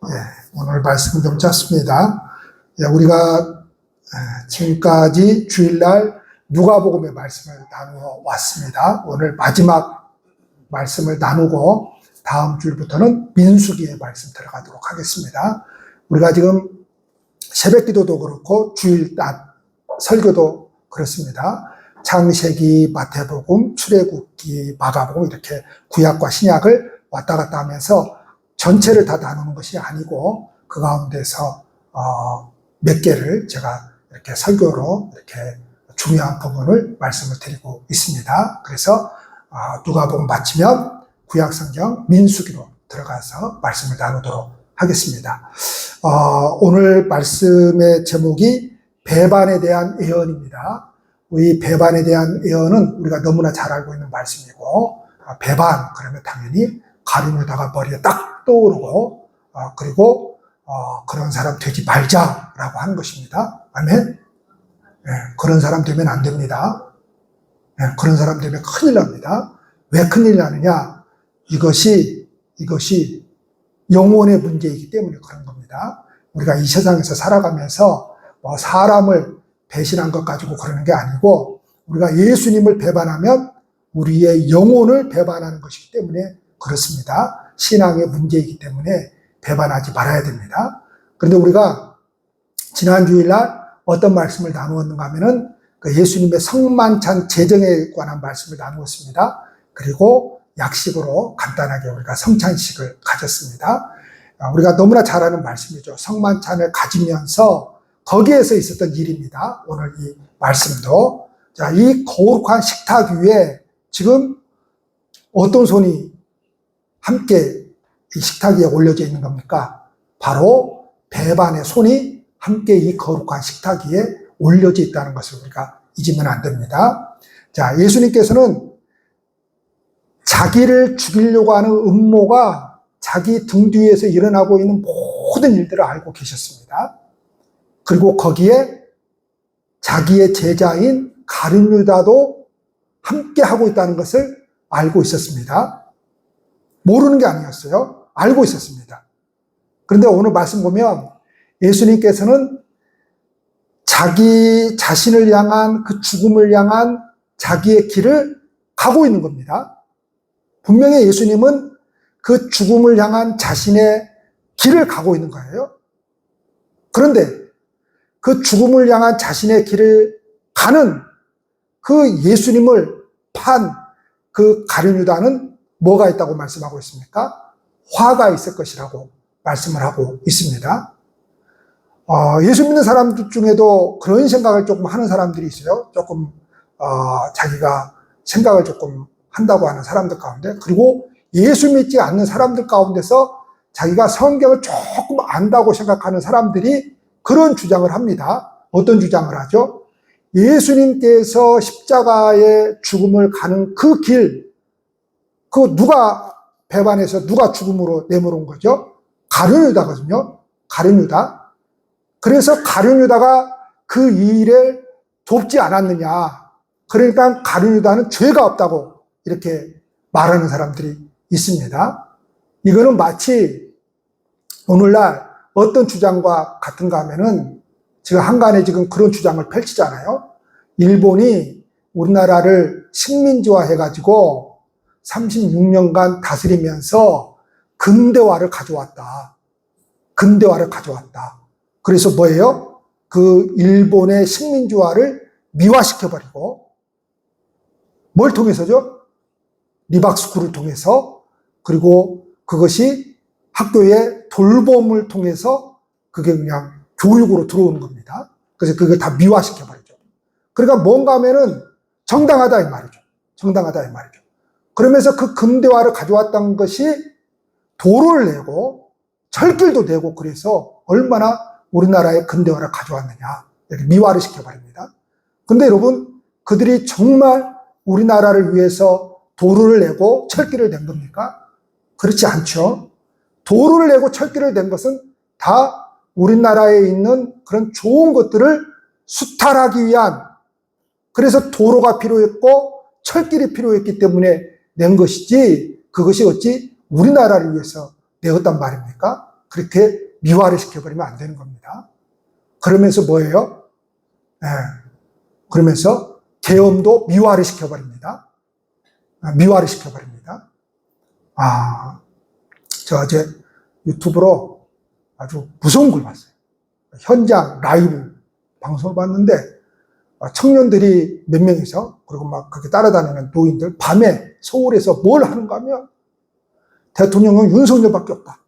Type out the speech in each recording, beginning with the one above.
오늘 말씀은 좀 짧습니다. 우리가 지금까지 주일날 누가복음의 말씀을 나누어 왔습니다. 오늘 마지막 말씀을 나누고 다음 주일부터는 민수기의 말씀 들어가도록 하겠습니다. 우리가 지금 새벽기도도 그렇고 주일 낮 설교도 그렇습니다. 창세기, 마태복음, 출애굽기, 마가복음 이렇게 구약과 신약을 왔다 갔다 하면서 전체를 다 나누는 것이 아니고 그 가운데서 몇 개를 제가 이렇게 설교로 이렇게 중요한 부분을 말씀을 드리고 있습니다. 그래서 누가복음 마치면 구약성경 민수기로 들어가서 말씀을 나누도록 하겠습니다. 오늘 말씀의 제목이 배반에 대한 예언입니다. 이 배반에 대한 예언은 우리가 너무나 잘 알고 있는 말씀이고, 배반 그러면 당연히 가룟유다가 머리에 딱 떠오르고, 그리고 그런 사람 되지 말자라고 하는 것입니다. 아멘? 그런 사람 되면 안 됩니다. 그런 사람 되면 큰일 납니다. 왜 큰일 나느냐? 이것이 영혼의 문제이기 때문에 그런 겁니다. 우리가 이 세상에서 살아가면서 사람을 배신한 것 가지고 그러는 게 아니고, 우리가 예수님을 배반하면 우리의 영혼을 배반하는 것이기 때문에 그렇습니다. 신앙의 문제이기 때문에 배반하지 말아야 됩니다. 그런데 우리가 지난 주일날 어떤 말씀을 나누었는가 하면은 예수님의 성만찬 제정에 관한 말씀을 나누었습니다. 그리고 약식으로 간단하게 우리가 성찬식을 가졌습니다. 우리가 너무나 잘 아는 말씀이죠. 성만찬을 가지면서 거기에서 있었던 일입니다. 오늘 이 말씀도. 자, 이 거룩한 식탁 위에 지금 어떤 손이 함께 이 식탁 위에 올려져 있는 겁니까? 바로 배반의 손이 함께 이 거룩한 식탁 위에 올려져 있다는 것을 우리가 잊으면 안 됩니다. 자, 예수님께서는 자기를 죽이려고 하는 음모가 자기 등 뒤에서 일어나고 있는 모든 일들을 알고 계셨습니다. 그리고 거기에 자기의 제자인 가룟유다도 함께 하고 있다는 것을 알고 있었습니다. 모르는 게 아니었어요. 알고 있었습니다. 그런데 오늘 말씀 보면 예수님께서는 자기 자신을 향한 그 죽음을 향한 자기의 길을 가고 있는 겁니다. 분명히 예수님은 그 죽음을 향한 자신의 길을 가고 있는 거예요. 그런데 그 죽음을 향한 자신의 길을 가는 그 예수님을 판 그 가룟유다는 뭐가 있다고 말씀하고 있습니까? 화가 있을 것이라고 말씀을 하고 있습니다. 예수 믿는 사람들 중에도 그런 생각을 조금 하는 사람들이 있어요. 조금 자기가 생각을 조금 한다고 하는 사람들 가운데, 그리고 예수 믿지 않는 사람들 가운데서 자기가 성경을 조금 안다고 생각하는 사람들이 그런 주장을 합니다. 어떤 주장을 하죠? 예수님께서 십자가의 죽음을 가는 그 길, 그 누가 배반해서 누가 죽음으로 내몰은 거죠? 가룟유다거든요. 가룟유다. 그래서 가룟유다가 그 일을 돕지 않았느냐. 그러니까 가룟유다는 죄가 없다고 이렇게 말하는 사람들이 있습니다. 이거는 마치 오늘날 어떤 주장과 같은가 하면은 지금 한간에 지금 그런 주장을 펼치잖아요. 일본이 우리나라를 식민지화 해가지고 36년간 다스리면서 근대화를 가져왔다. 근대화를 가져왔다. 그래서 뭐예요? 그 일본의 식민지화를 미화시켜버리고, 뭘 통해서죠? 리박스쿨을 통해서, 그리고 그것이 학교의 돌봄을 통해서 그게 그냥 교육으로 들어오는 겁니다. 그래서 그걸 다 미화시켜버리죠. 그러니까 뭔가 하면은 정당하다 이 말이죠. 정당하다 이 말이죠. 그러면서 그 근대화를 가져왔던 것이 도로를 내고 철길도 내고, 그래서 얼마나 우리나라의 근대화를 가져왔느냐, 이렇게 미화를 시켜버립니다. 근데 여러분, 그들이 정말 우리나라를 위해서 도로를 내고 철길을 낸 겁니까? 그렇지 않죠. 도로를 내고 철길을 낸 것은 다 우리나라에 있는 그런 좋은 것들을 수탈하기 위한, 그래서 도로가 필요했고 철길이 필요했기 때문에 낸 것이지, 그것이 어찌 우리나라를 위해서 내었단 말입니까? 그렇게 미화를 시켜버리면 안 되는 겁니다. 그러면서 뭐예요? 그러면서 계엄도 미화를 시켜버립니다. 미화를 시켜버립니다. 저 어제 유튜브로 아주 무서운 걸 봤어요. 현장 라이브 방송을 봤는데 청년들이 몇 명이서 그리고 막 그렇게 따라다니는 노인들 밤에 서울에서 뭘 하는가 하면 대통령은 윤석열밖에 없다.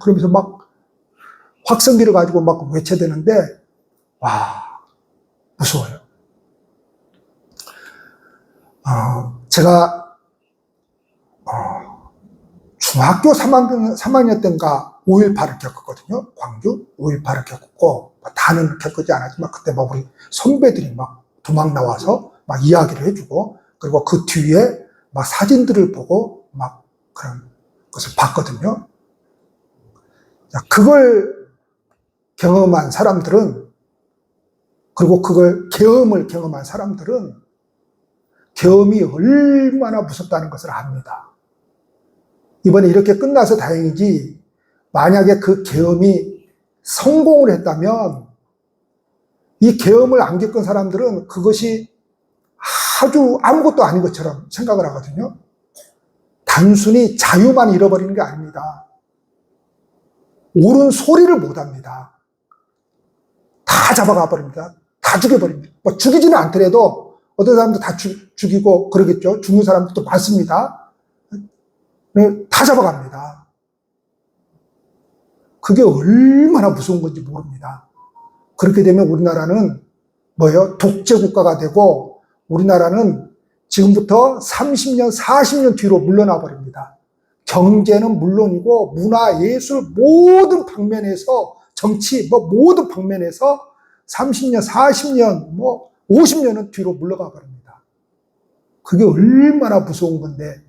그러면서 막 확성기를 가지고 막 외쳐대는데 무서워요. 제가 중학교 3학년 때인가 5.18을 겪었거든요. 광주 5.18을 겪었고 다는 겪지 않았지만 그때 막 우리 선배들이 막 도망 나와서 막 이야기를 해주고 그리고 그 뒤에 막 사진들을 보고 막 그런 것을 봤거든요. 그걸 경험한 사람들은 그리고 그걸 계엄을 경험한 사람들은 계엄이 얼마나 무섭다는 것을 압니다. 이번에 이렇게 끝나서 다행이지 만약에 그 계엄이 성공을 했다면 이 계엄을 안 겪은 사람들은 그것이 아주 아무것도 아닌 것처럼 생각을 하거든요. 단순히 자유만 잃어버리는 게 아닙니다. 옳은 소리를 못합니다. 다 잡아가 버립니다. 다 죽여버립니다. 뭐 죽이지는 않더라도 어떤 사람도 다 죽이고 그러겠죠. 죽는 사람들도 많습니다. 다 잡아갑니다. 그게 얼마나 무서운 건지 모릅니다. 그렇게 되면 우리나라는 뭐예요? 독재국가가 되고 우리나라는 지금부터 30년, 40년 뒤로 물러나 버립니다. 경제는 물론이고 문화, 예술 모든 방면에서 정치 모든 방면에서 30년, 40년, 50년은 뒤로 물러가 버립니다. 그게 얼마나 무서운 건데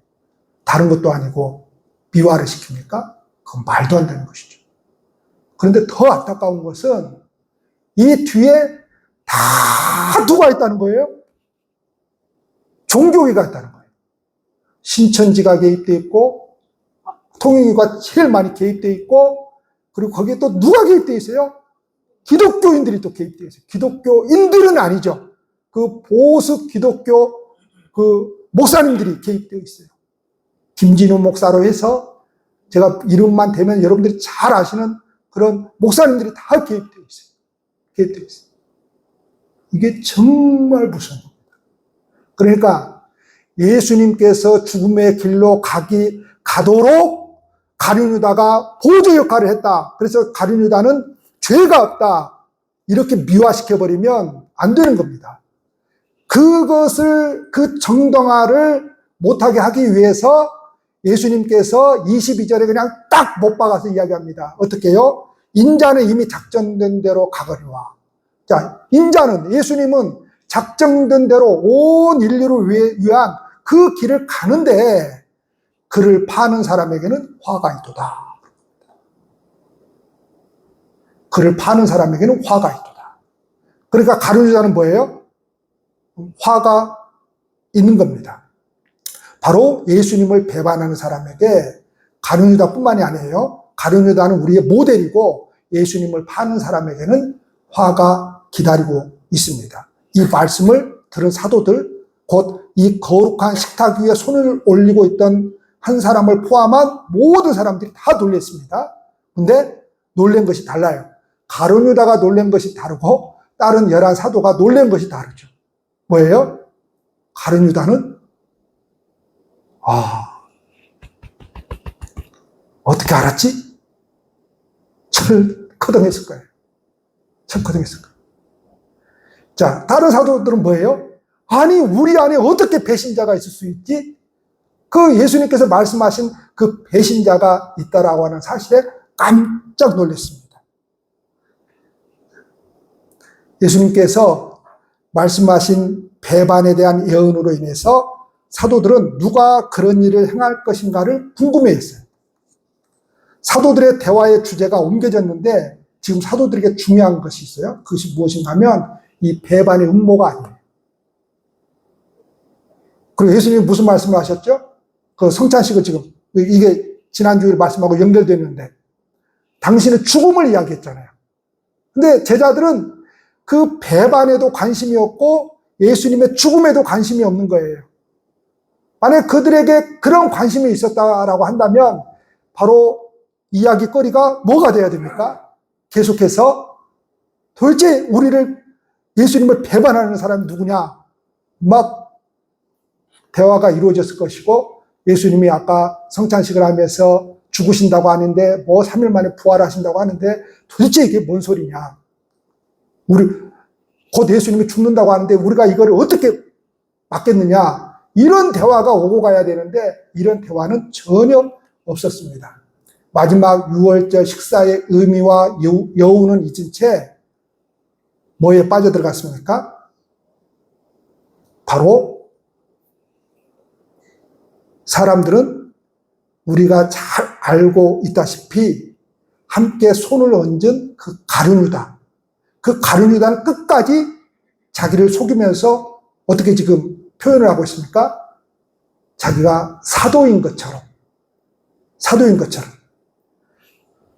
다른 것도 아니고 미화를 시킵니까? 그건 말도 안 되는 것이죠. 그런데 더 안타까운 것은 이 뒤에 다 누가 있다는 거예요? 종교계가 있다는 거예요. 신천지가 개입되어 있고 통일교가 제일 많이 개입되어 있고 그리고 거기에 또 누가 개입되어 있어요? 기독교인들이 또 개입되어 있어요. 기독교인들은 아니죠. 그 보수 기독교 그 목사님들이 개입되어 있어요. 김진우 목사로 해서 제가 이름만 대면 여러분들이 잘 아시는 그런 목사님들이 다 개입되어 있어요. 개입되어 있어요. 이게 정말 무서운 겁니다. 그러니까 예수님께서 죽음의 길로 가도록 가룟 유다가 보조 역할을 했다. 그래서 가룟 유다는 죄가 없다. 이렇게 미화시켜버리면 안 되는 겁니다. 그것을 그 정당화를 못하게 하기 위해서 예수님께서 22절에 그냥 딱 못 박아서 이야기합니다. 어떻게 해요? 인자는 이미 작정된 대로 가거니와. 자, 인자는 예수님은 작정된 대로 온 인류를 위한 그 길을 가는데 그를 파는 사람에게는 화가 있도다. 그를 파는 사람에게는 화가 있도다. 그러니까 가룟 유다는 뭐예요? 화가 있는 겁니다. 바로 예수님을 배반하는 사람에게 가룟 유다뿐만이 아니에요. 가룟 유다는 우리의 모델이고 예수님을 파는 사람에게는 화가 기다리고 있습니다. 이 말씀을 들은 사도들, 곧 이 거룩한 식탁 위에 손을 올리고 있던 한 사람을 포함한 모든 사람들이 다 놀랬습니다. 근데 놀란 것이 달라요. 가룟 유다가 놀란 것이 다르고 다른 11사도가 놀란 것이 다르죠. 뭐예요? 가룟 유다는 어떻게 알았지? 철커덩했을 거예요. 철커덩했을 거예요. 자, 다른 사도들은 뭐예요? 아니, 우리 안에 어떻게 배신자가 있을 수 있지? 그 예수님께서 말씀하신 그 배신자가 있다라고 하는 사실에 깜짝 놀랐습니다. 예수님께서 말씀하신 배반에 대한 예언으로 인해서 사도들은 누가 그런 일을 행할 것인가를 궁금해했어요. 사도들의 대화의 주제가 옮겨졌는데 지금 사도들에게 중요한 것이 있어요. 그것이 무엇인가 하면 이 배반의 음모가 아니에요. 그리고 예수님이 무슨 말씀을 하셨죠? 그 성찬식을 지금 이게 지난주에 말씀하고 연결되는데 당신의 죽음을 이야기했잖아요. 근데 제자들은 그 배반에도 관심이 없고 예수님의 죽음에도 관심이 없는 거예요. 만약 그들에게 그런 관심이 있었다라고 한다면 바로 이야기거리가 뭐가 돼야 됩니까? 계속해서 도대체 우리를 예수님을 배반하는 사람이 누구냐? 막 대화가 이루어졌을 것이고 예수님이 아까 성찬식을 하면서 죽으신다고 하는데 3일 만에 부활하신다고 하는데 도대체 이게 뭔 소리냐? 우리 곧 예수님이 죽는다고 하는데 우리가 이거를 어떻게 막겠느냐? 이런 대화가 오고 가야 되는데 이런 대화는 전혀 없었습니다. 마지막 6월절 식사의 의미와 여우는 잊은 채 뭐에 빠져들어갔습니까? 바로 사람들은 우리가 잘 알고 있다시피 함께 손을 얹은 그 가룟유다. 그 가룟유다는 끝까지 자기를 속이면서 어떻게 지금 표현을 하고 있습니까? 자기가 사도인 것처럼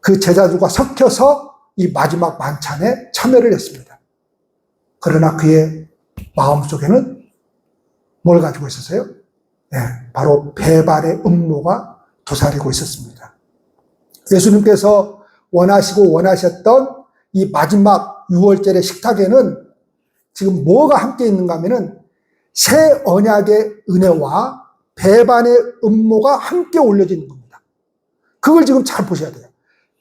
그 제자들과 섞여서 이 마지막 만찬에 참여를 했습니다. 그러나 그의 마음속에는 뭘 가지고 있었어요? 네, 바로 배반의 음모가 도사리고 있었습니다. 예수님께서 원하시고 원하셨던 이 마지막 6월절의 식탁에는 지금 뭐가 함께 있는가 하면은 새 언약의 은혜와 배반의 음모가 함께 올려져 있는 겁니다. 그걸 지금 잘 보셔야 돼요.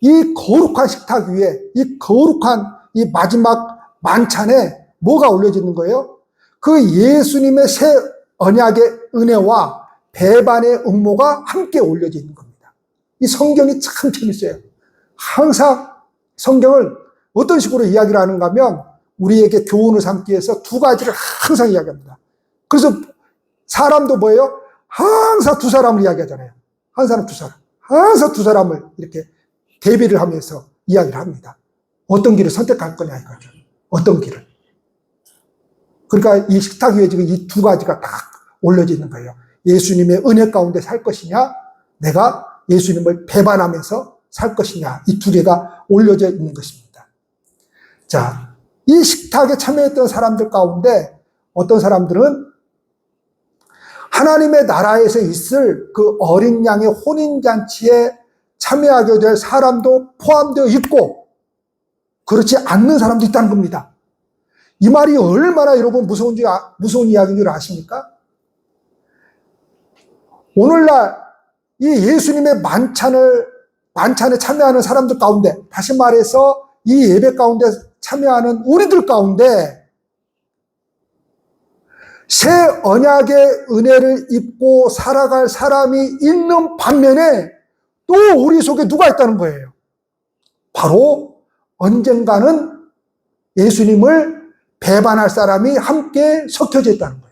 이 거룩한 식탁 위에 이 거룩한 이 마지막 만찬에 뭐가 올려져 있는 거예요? 그 예수님의 새 언약의 은혜와 배반의 음모가 함께 올려져 있는 겁니다. 이 성경이 참 재밌어요. 항상 성경을 어떤 식으로 이야기를 하는가 하면 우리에게 교훈을 삼기 위해서 두 가지를 항상 이야기합니다. 그래서 사람도 뭐예요? 항상 두 사람을 이야기하잖아요. 한 사람, 두 사람. 항상 두 사람을 이렇게 대비를 하면서 이야기를 합니다. 어떤 길을 선택할 거냐 이거죠. 어떤 길을. 그러니까 이 식탁 위에 지금 이 두 가지가 딱 올려져 있는 거예요. 예수님의 은혜 가운데 살 것이냐, 내가 예수님을 배반하면서 살 것이냐, 이 두 개가 올려져 있는 것입니다. 자, 이 식탁에 참여했던 사람들 가운데 어떤 사람들은 하나님의 나라에서 있을 그 어린 양의 혼인잔치에 참여하게 될 사람도 포함되어 있고 그렇지 않는 사람도 있다는 겁니다. 이 말이 얼마나 여러분 무서운 이야기인 줄 아십니까? 오늘날 이 예수님의 만찬에 참여하는 사람들 가운데, 다시 말해서 이 예배 가운데 참여하는 우리들 가운데 새 언약의 은혜를 입고 살아갈 사람이 있는 반면에 또 우리 속에 누가 있다는 거예요. 바로 언젠가는 예수님을 배반할 사람이 함께 섞여져 있다는 거예요.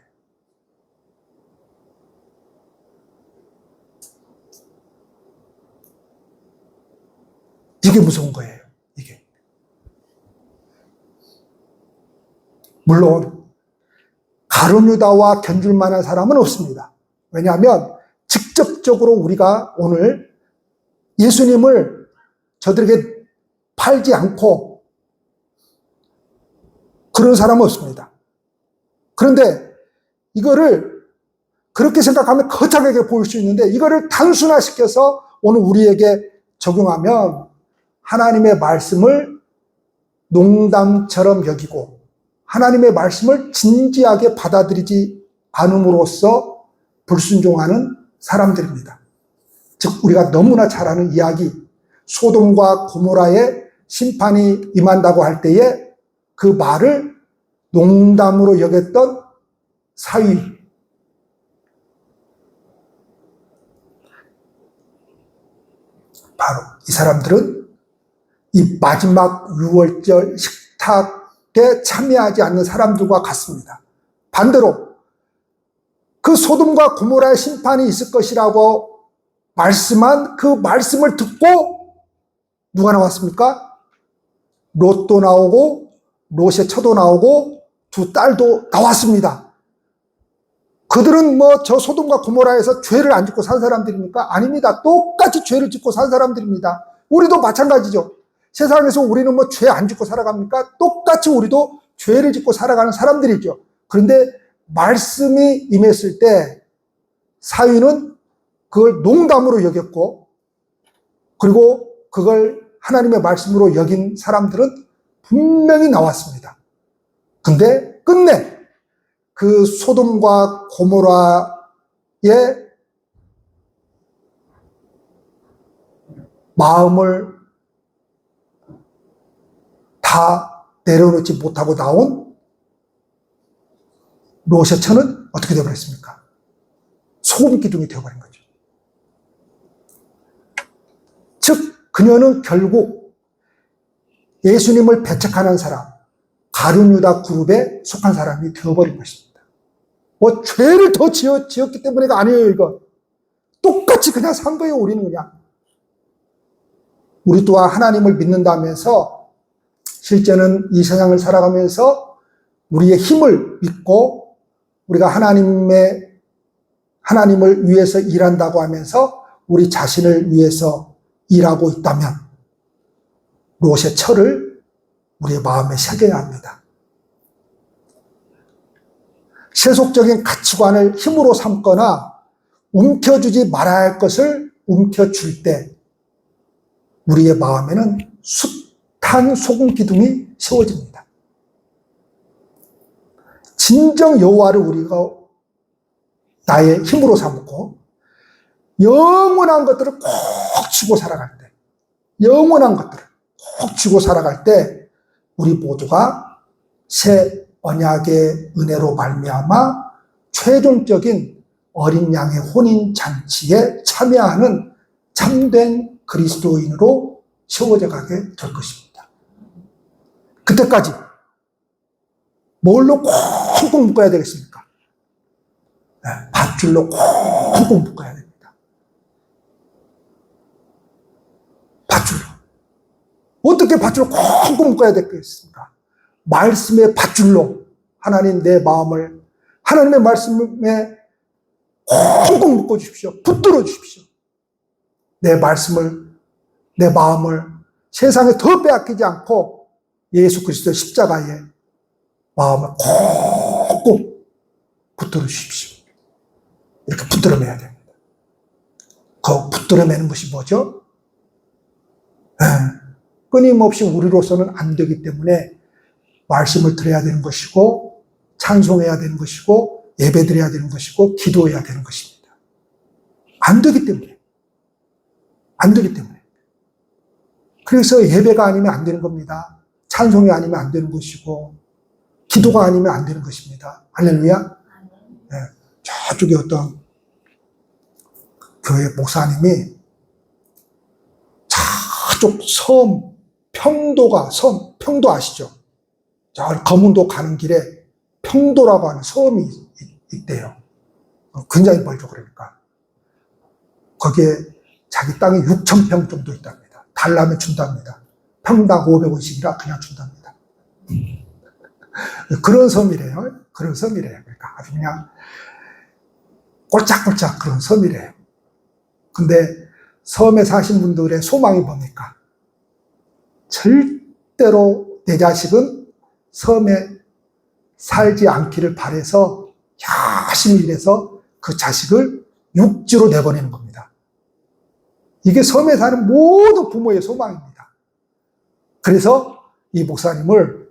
이게 무서운 거예요. 이게. 물론 가룟유다와 견줄 만한 사람은 없습니다. 왜냐하면 직접적으로 우리가 오늘 예수님을 저들에게 팔지 않고 그런 사람은 없습니다. 그런데 이거를 그렇게 생각하면 거창하게 보일 수 있는데 이거를 단순화시켜서 오늘 우리에게 적용하면 하나님의 말씀을 농담처럼 여기고 하나님의 말씀을 진지하게 받아들이지 않음으로써 불순종하는 사람들입니다. 즉 우리가 너무나 잘 아는 이야기, 소돔과 고모라의 심판이 임한다고 할 때에 그 말을 농담으로 여겼던 사위. 바로 이 사람들은 이 마지막 6월절 식탁에 참여하지 않는 사람들과 같습니다. 반대로 그 소돔과 고모라의 심판이 있을 것이라고 말씀한 그 말씀을 듣고 누가 나왔습니까? 롯도 나오고 롯의 처도 나오고 두 딸도 나왔습니다. 그들은 저 소돔과 고모라에서 죄를 안 짓고 산 사람들입니까? 아닙니다. 똑같이 죄를 짓고 산 사람들입니다. 우리도 마찬가지죠. 세상에서 우리는 뭐 죄 안 짓고 살아갑니까? 똑같이 우리도 죄를 짓고 살아가는 사람들이죠. 그런데 말씀이 임했을 때 사위는 그걸 농담으로 여겼고, 그리고 그걸 하나님의 말씀으로 여긴 사람들은 분명히 나왔습니다. 근데 끝내 그 소돔과 고모라의 마음을 다 내려놓지 못하고 나온 롯의 처는 어떻게 되어버렸습니까? 소금 기둥이 되어버린 거죠. 즉 그녀는 결국 예수님을 배척하는 사람, 가룟유다 그룹에 속한 사람이 되어버린 것입니다. 뭐 죄를 더 지었기 때문에가 아니에요. 이거 똑같이 그냥 산 거예요. 우리는 그냥. 우리 또한 하나님을 믿는다면서 실제는 이 세상을 살아가면서 우리의 힘을 믿고 우리가 하나님을 위해서 일한다고 하면서 우리 자신을 위해서 일하고 있다면 롯의 철을 우리의 마음에 새겨야 합니다. 세속적인 가치관을 힘으로 삼거나 움켜주지 말아야 할 것을 움켜줄 때 우리의 마음에는 숱한 소금 기둥이 세워집니다. 진정 여호와를 우리가 나의 힘으로 삼고 영원한 것들을 꼭 쥐고 살아갈 때, 영원한 것들을 꼭 쥐고 살아갈 때 우리 모두가 새 언약의 은혜로 말미암아 최종적인 어린 양의 혼인 잔치에 참여하는 참된 그리스도인으로 세워져 가게 될 것입니다. 그때까지 뭘로 콩콩 묶어야 되겠습니까? 밧줄로 콩콩 묶어야 됩니다. 밧줄로. 어떻게 밧줄로 콩콩 묶어야 되겠습니까? 말씀의 밧줄로 하나님 내 마음을 하나님의 말씀에 콩콩 묶어 주십시오. 붙들어 주십시오. 내 말씀을, 내 마음을 세상에 더 빼앗기지 않고 예수 그리스도의 십자가에 마음을 콕콕 붙들어 주십시오. 이렇게 붙들어 매야 됩니다. 그 붙들어 매는 것이 뭐죠? 끊임없이 우리로서는 안 되기 때문에 말씀을 들어야 되는 것이고 찬송해야 되는 것이고 예배드려야 되는 것이고 기도해야 되는 것입니다. 안 되기 때문에. 안 되기 때문에. 그래서 예배가 아니면 안 되는 겁니다. 찬송이 아니면 안 되는 것이고 기도가 아니면 안 되는 것입니다. 할렐루야. 네, 저쪽에 어떤 교회 목사님이 저쪽 평도 아시죠? 저 검은도 가는 길에 평도라고 하는 섬이 있대요. 굉장히 멀죠. 그러니까 거기에 자기 땅이 6,000평 정도 있답니다. 달라면 준답니다. 평당 550이라 그냥 준답니다. 그런 섬이래요. 그런 섬이래요. 그러니까 아주 그냥 꼴짝꼴짝 그런 섬이래요. 근데 섬에 사신 분들의 소망이 뭡니까? 절대로 내 자식은 섬에 살지 않기를 바라서 열심히 일해서 그 자식을 육지로 내보내는 겁니다. 이게 섬에 사는 모든 부모의 소망입니다. 그래서 이 목사님을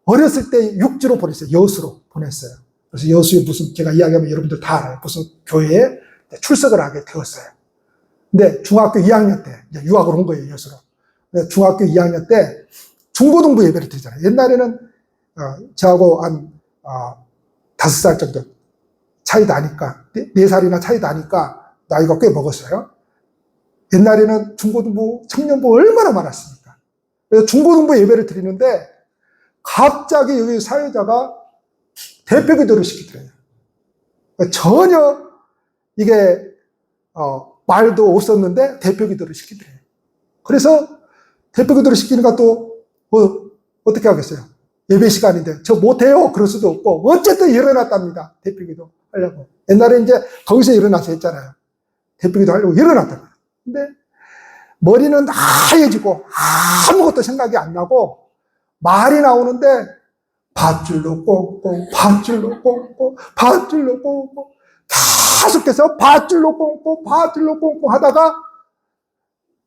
어렸을 때 육지로 보냈어요. 여수로 보냈어요. 그래서 여수에 무슨, 제가 이야기하면 여러분들 다 알아요. 무슨 교회에 출석을 하게 되었어요. 근데 중학교 2학년 때 이제 유학을 온 거예요. 여수로. 중학교 2학년 때 중고등부 예배를 드리잖아요. 옛날에는 저하고 한 5살 정도 차이 나니까, 4살이나 차이 나니까 나이가 꽤 먹었어요. 옛날에는 중고등부, 청년부 얼마나 많았습니까? 그래서 중고등부 예배를 드리는데 갑자기 여기 사회자가 대표기도를 시키더래요. 전혀 이게 말도 없었는데 대표기도를 시키더래요. 그래서 대표기도를 시키니까 또 어떻게 하겠어요? 예배 시간인데 저 못해요. 그럴 수도 없고 어쨌든 일어났답니다. 대표기도 하려고. 옛날에 이제 거기서 일어나서 했잖아요. 대표기도 하려고 일어났답니다. 근데 머리는 하얘지고 아무것도 생각이 안 나고 말이 나오는데 밧줄로 꽂고 밧줄로 꽂고 밧줄로 꽂고 계속해서 밧줄로 꽂고 밧줄로 꽂고 하다가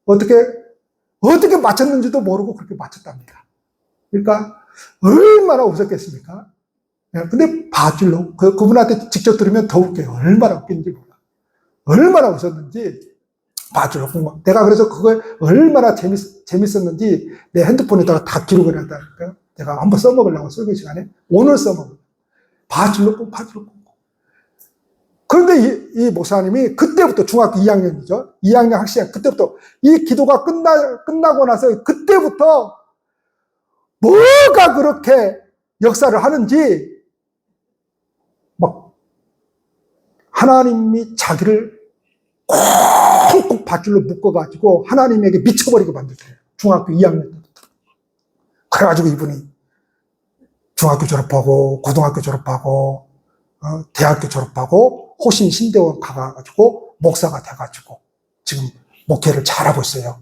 어떻게 맞췄는지도 모르고 그렇게 맞췄답니다. 그러니까 얼마나 웃었겠습니까? 근데 밧줄로 그분한테 직접 들으면 더 웃겨요. 얼마나 웃긴지 몰라. 얼마나 웃었는지 밧줄로 꽂고 내가 그래서 그걸 얼마나 재밌었는지 내 핸드폰에다가 다 기록을 한다니까요. 내가 한번 써먹으려고 설교 시간에 오늘 써먹어요. 밧줄로 꽂고 밧줄로 꽂고. 그런데 이 목사님이 그때부터 중학교 2학년이죠. 2학년 학시간 그때부터 이 기도가 끝나고 나서 그때부터 뭐가 그렇게 역사를 하는지 막 하나님이 자기를 콕콕 밧줄로 묶어가지고 하나님에게 미쳐버리게 만들어요. 중학교 2학년 때부터. 그래가지고 이분이 중학교 졸업하고 고등학교 졸업하고 대학교 졸업하고 호신 신대원 가가지고 목사가 돼가지고 지금 목회를 잘하고 있어요.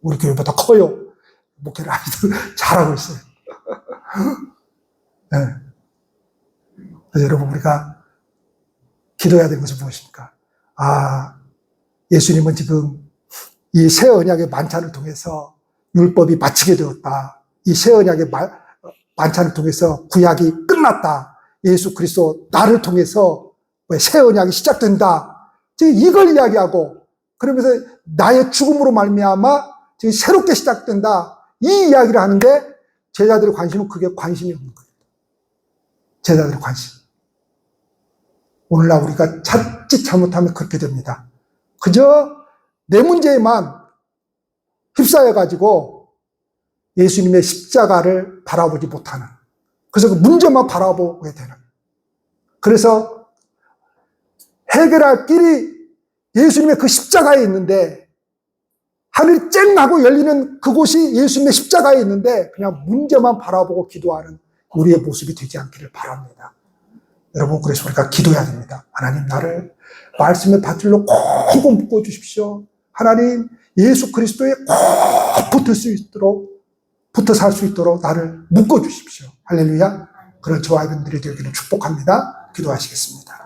우리 교회보다 커요. 목회를 아주 잘하고 있어요. 네. 그래서 여러분 우리가 기도해야 되는 것은 무엇입니까? 예수님은 지금 이 새 언약의 만찬을 통해서 율법이 마치게 되었다. 이 새 언약의 만찬을 통해서 구약이 끝났다. 예수 그리스도 나를 통해서 새 언약이 시작된다. 지금 이걸 이야기하고 그러면서 나의 죽음으로 말미암아 지금 새롭게 시작된다. 이 이야기를 하는데 제자들의 관심은 그게 관심이 없는 거예요. 제자들의 관심. 오늘날 우리가 자칫 잘못하면 그렇게 됩니다. 그저 내 문제에만 휩싸여가지고 예수님의 십자가를 바라보지 못하는, 그래서 그 문제만 바라보게 되는, 그래서 해결할 길이 예수님의 그 십자가에 있는데 하늘이 쨍 하고 열리는 그곳이 예수님의 십자가에 있는데 그냥 문제만 바라보고 기도하는 우리의 모습이 되지 않기를 바랍니다. 여러분, 그래서 우리가 기도해야 됩니다. 하나님, 나를 말씀의 밧줄로 꼭 묶어주십시오. 하나님, 예수 그리스도에 꼭 붙어 살 수 있도록 나를 묶어주십시오. 할렐루야. 그런 저와 여러분들이 되기를 축복합니다. 기도하시겠습니다.